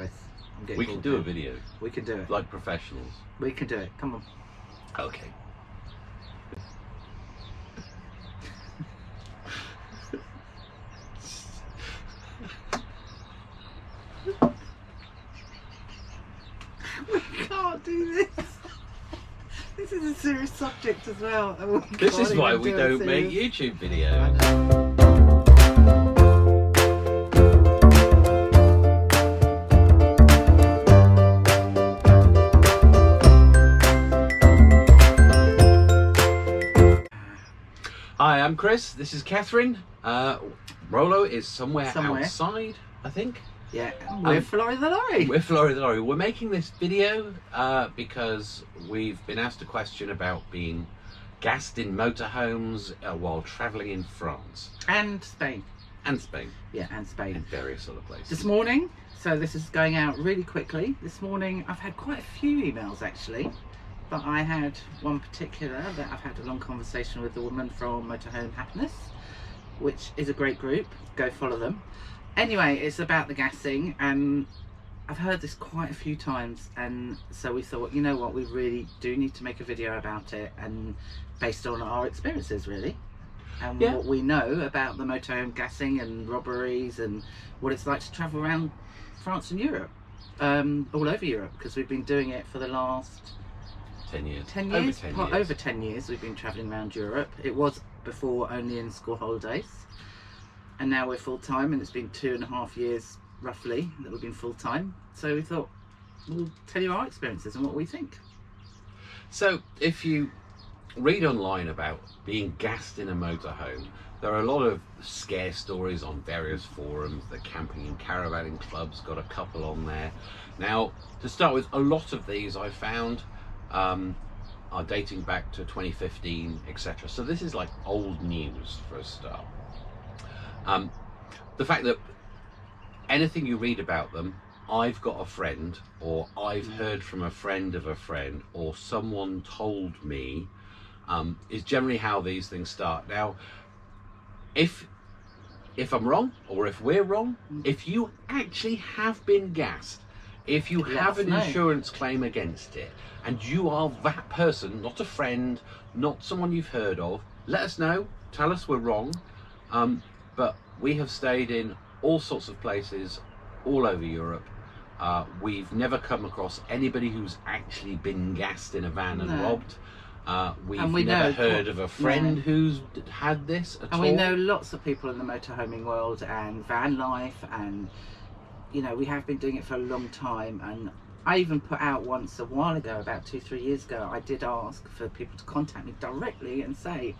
Chris. We can do a video. We can do it. Like professionals. We can do it. Come on. Okay. We can't do this. This is a serious subject as well. Oh, this is why we don't make YouTube videos. Hi, I'm Chris. This is Catherine. Rolo is somewhere outside, I think. Yeah, we're Florida the Lorry. We're Florida the Lorry. We're making this video because we've been asked a question about being gassed in motorhomes while travelling in France. And Spain. And Spain. Yeah, and Spain. And various other places. This morning, so this is going out really quickly. This morning, I've had quite a few emails actually. But I had one particular that I've had a long conversation with the woman from Motorhome Happiness, which is a great group. Go follow them. Anyway, it's about the gassing, and I've heard this quite a few times, and so we thought, you know what, we really do need to make a video about it, and based on our experiences really, and what we know about the motorhome gassing and robberies and what it's like to travel around France and Europe, all over Europe, because we've been doing it for the last 10 years. 10 years? Over 10 years we've been travelling around Europe. It was before only in school holidays, and now we're full-time, and it's been 2.5 years roughly that we've been full-time. So we thought we'll tell you our experiences and what we think. So if you read online about being gassed in a motorhome, there are a lot of scare stories on various forums. The camping and caravanning club's got a couple on there. Now, to start with, a lot of these I found are dating back to 2015, etc. So this is like old news for a start. The fact that anything you read about them, I've got a friend, or I've heard from a friend of a friend, or someone told me, is generally how these things start. Now, if I'm wrong, or if we're wrong, if you actually have been gassed, if you have an insurance claim against it, and you are that person, not a friend, not someone you've heard of, let us know, tell us we're wrong. But we have stayed in all sorts of places all over Europe. We've never come across anybody who's actually been gassed in a van and robbed. We've never heard of a friend who's had this at all. And we know lots of people in the motorhoming world and van life, and you know, we have been doing it for a long time. And I even put out once a while ago, about 2-3 years ago, I did ask for people to contact me directly and say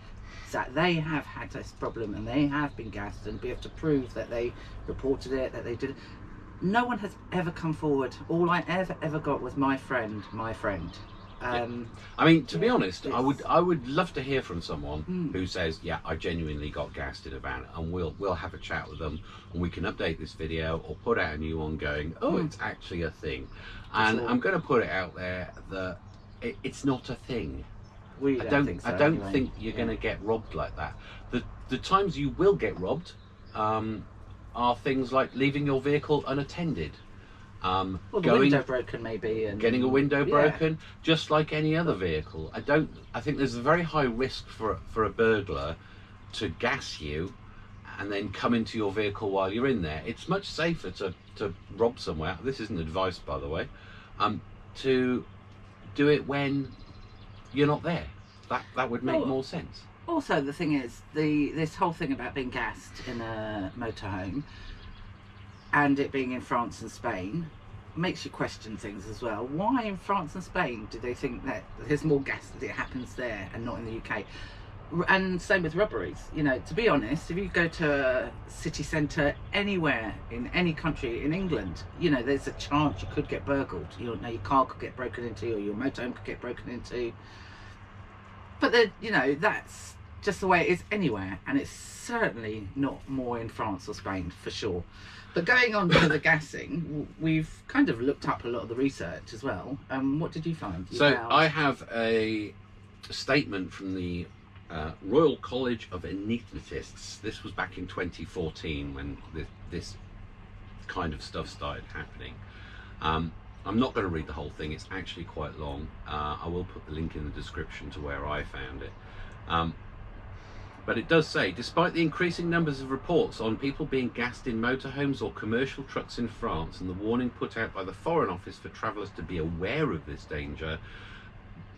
that they have had this problem and they have been gassed, and be able to prove that they reported it, that they did it. No one has ever come forward. All I ever got was my friend. I mean, to be honest, I would love to hear from someone who says, yeah, I genuinely got gassed in a van, and we'll have a chat with them, and we can update this video or put out a new one going, oh, it's actually a thing. And I'm going to put it out there that it's not a thing. I don't think you're going to get robbed like that. The times you will get robbed are things like leaving your vehicle unattended. Well, the window broken maybe, and getting a window broken, just like any other vehicle. I think there's a very high risk for a burglar to gas you and then come into your vehicle while you're in there. It's much safer to rob somewhere. This isn't advice, by the way. To do it when you're not there. That would make more sense. Also, the thing is, this whole thing about being gassed in a motorhome and it being in France and Spain makes you question things as well. Why in France and Spain do they think that there's more gas that happens there and not in the UK? And same with robberies. You know, to be honest, if you go to a city centre anywhere in any country in England, you know, there's a chance you could get burgled. You know, your car could get broken into, or your motorhome could get broken into. But you know, that's just the way it is anywhere, and it's certainly not more in France or Spain for sure. But going on to the gassing, we've kind of looked up a lot of the research as well. What did you find? I have a statement from the Royal College of Anaesthetists. This was back in 2014 when this kind of stuff started happening. I'm not going to read the whole thing, it's actually quite long. I will put the link in the description to where I found it. But it does say, despite the increasing numbers of reports on people being gassed in motorhomes or commercial trucks in France, and the warning put out by the Foreign Office for travellers to be aware of this danger,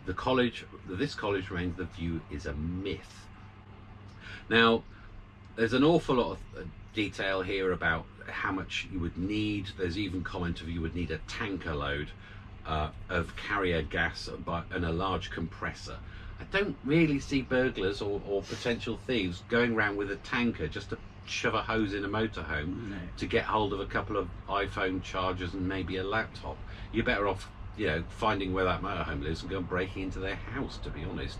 this college remains the view is a myth. Now, there's an awful lot of detail here about how much you would need. There's even comment of you would need a tanker load of carrier gas and a large compressor. I don't really see burglars or potential thieves going around with a tanker just to shove a hose in a motorhome to get hold of a couple of iPhone chargers and maybe a laptop. You're better off, you know, finding where that motorhome lives and going breaking into their house, to be honest.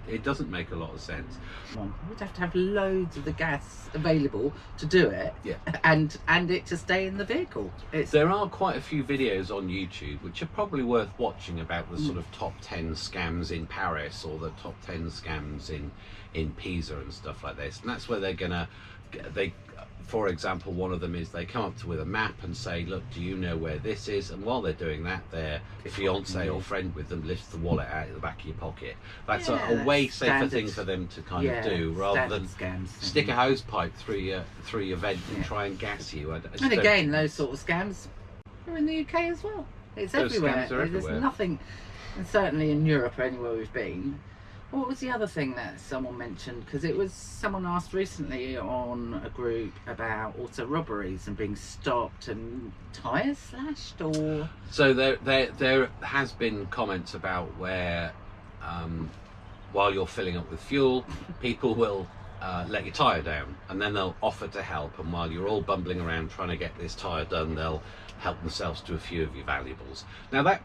It doesn't make a lot of sense. We'd have to have loads of the gas available to do it, and it to stay in the vehicle. There are quite a few videos on YouTube which are probably worth watching about the sort of top 10 scams in Paris or the top 10 scams in Pisa and stuff like this. And that's where for example, one of them is they come up with a map and say, look, do you know where this is? And while they're doing that, their fiance or friend with them lifts the wallet out of the back of your pocket. That's a way safer thing for them to kind of do, rather than stick a hose pipe through your vent and try and gas you. And again, those sort of scams are in the UK as well. It's everywhere. There's nothing, and certainly in Europe or anywhere we've been. What was the other thing that someone mentioned? Because it was someone asked recently on a group about auto robberies and being stopped and tyres slashed, or... So there has been comments about where while you're filling up with fuel, people will let your tyre down and then they'll offer to help, and while you're all bumbling around trying to get this tyre done, they'll help themselves to a few of your valuables. Now that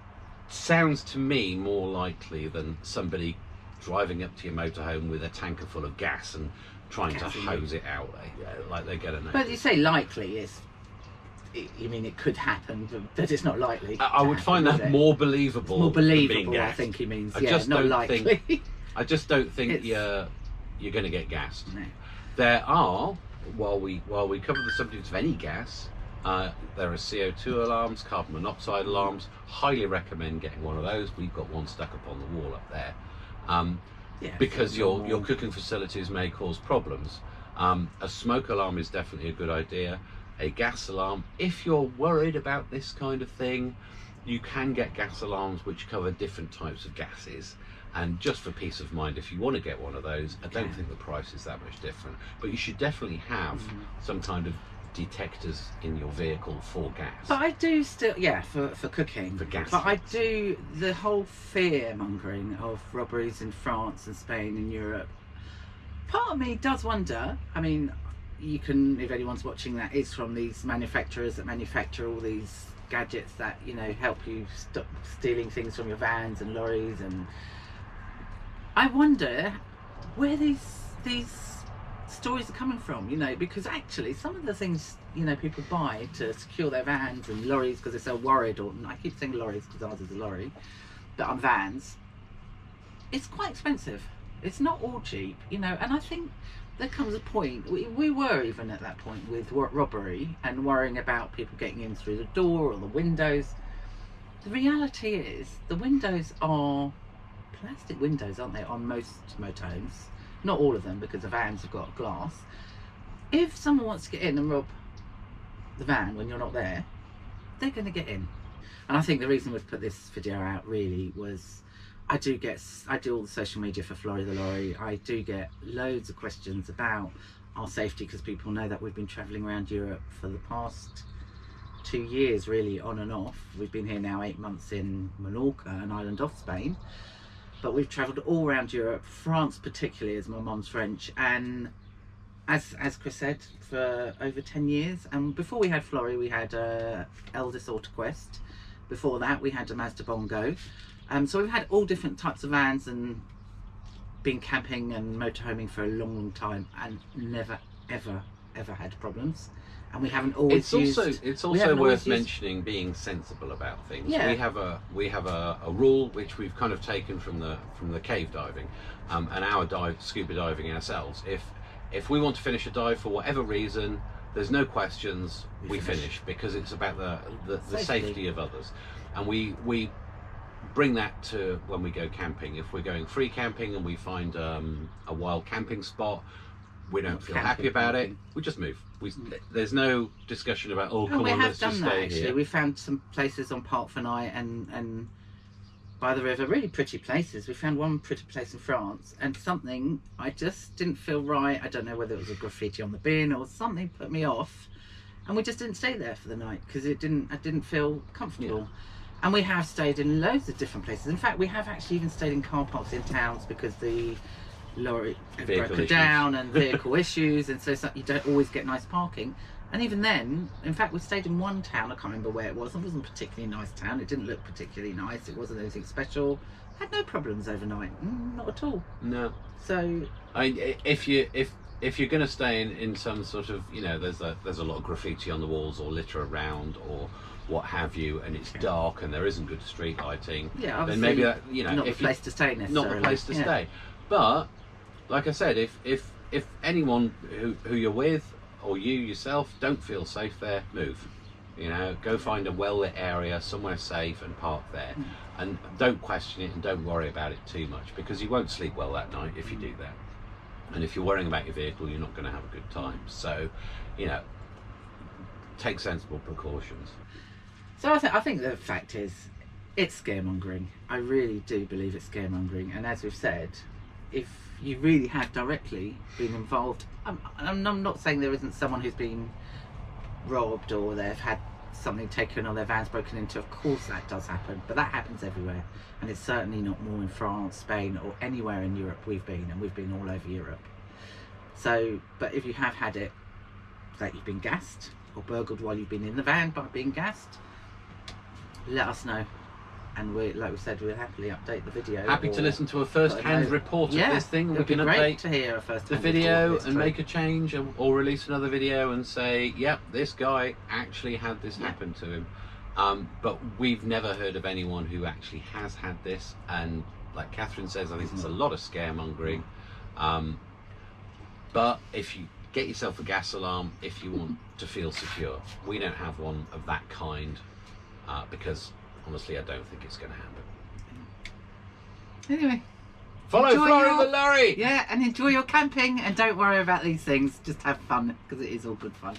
sounds to me more likely than somebody driving up to your motorhome with a tanker full of gas and trying to hose it out, like they're going to. But you say likely, you mean it could happen, but it's not likely. I would find that more believable. More believable, I think he means. Not likely. I just don't think you're going to get gassed. No. There are, while we cover the subject of any gas, there are CO2 alarms, carbon monoxide alarms. Highly recommend getting one of those. We've got one stuck up on the wall up there. Because your cooking facilities may cause problems. A smoke alarm is definitely a good idea. A gas alarm, if you're worried about this kind of thing, you can get gas alarms which cover different types of gases. And just for peace of mind, if you want to get one of those, I don't think the price is that much different. But you should definitely have some kind of detectors in your vehicle for gas. But I do still, for cooking. For gas. But I do, the whole fear mongering of robberies in France and Spain and Europe, part of me does wonder, I mean, you can, if anyone's watching that is from these manufacturers that manufacture all these gadgets that, you know, help you stop stealing things from your vans and lorries, and I wonder where these stories are coming from, you know, because actually some of the things, you know, people buy to secure their vans and lorries because they're so worried, or I keep saying lorries because ours is a lorry, but on vans, it's quite expensive. It's not all cheap, you know, and I think there comes a point, we were even at that point with robbery and worrying about people getting in through the door or the windows. The reality is the windows are plastic windows, aren't they, on most motorhomes? Not all of them, because the vans have got glass. If someone wants to get in and rob the van when you're not there, they're going to get in. And I think the reason we've put this video out really was I do all the social media for Florrie the Lorry. I do get loads of questions about our safety because people know that we've been travelling around Europe for the past 2 years, really, on and off. We've been here now 8 months in Menorca, an island off Spain. But we've travelled all around Europe, France particularly, as my mum's French, and as Chris said, for over 10 years. And before we had Florrie, we had Eldest AutoQuest. Before that, we had a Mazda Bongo. So we've had all different types of vans and been camping and motorhoming for a long, long time, and never, ever, ever had problems. And we haven't always It's also worth mentioning being sensible about things. Yeah. We have a rule which we've kind of taken from the cave diving, and our scuba diving ourselves. If we want to finish a dive for whatever reason, there's no questions. We finish. finish because it's about the Safety. safety of others, and we bring that to when we go camping. If we're going free camping and we find a wild camping spot, we don't feel happy about it. We just move. There's no discussion about come we on, have let's done just that stay actually. here. We found some places on Park for Night and by the river, really pretty places. We found one pretty place in France, and something I just didn't feel right. I don't know whether it was a graffiti on the bin or something put me off, and we just didn't stay there for the night because I didn't feel comfortable. Yeah. And we have stayed in loads of different places. In fact, we have actually even stayed in car parks in towns because the lorry had broken down and vehicle issues, and so you don't always get nice parking. And even then, in fact, we stayed in one town, I can't remember where it was. It wasn't a particularly nice town. It didn't look particularly nice. It wasn't anything special. Had no problems overnight. Not at all. No. So I mean, if you're going to stay in some sort of, there's a lot of graffiti on the walls or litter around or what have you, and it's dark and there isn't good street lighting, then maybe that, not the place to stay necessarily. Not the place to stay. But like I said, if anyone who you're with or you yourself don't feel safe there, move. Go find a well-lit area, somewhere safe, and park there. And don't question it and don't worry about it too much, because you won't sleep well that night if you do that. And if you're worrying about your vehicle, you're not going to have a good time. So, take sensible precautions. So I think the fact is, it's scaremongering. I really do believe it's scaremongering. And as we've said, if you really have directly been involved, I'm not saying there isn't someone who's been robbed or they've had something taken or their van's broken into. Of course that does happen, but that happens everywhere, and it's certainly not more in France, Spain, or anywhere in Europe we've been, and we've been all over Europe. So, but if you have had it, like you've been gassed or burgled while you've been in the van by being gassed, let us know, and like we said, we'll happily update the video. Happy to listen to a first-hand report of this thing. We can update to hear a the video and make a change, or release another video and say, yep, this guy actually had this happen to him. But we've never heard of anyone who actually has had this, and like Catherine says, I think there's a lot of scaremongering. But if you get yourself a gas alarm, if you want to feel secure, we don't have one of that kind, because honestly, I don't think it's going to happen. Anyway, follow Flora the lorry. Yeah, and enjoy your camping, and don't worry about these things. Just have fun, because it is all good fun.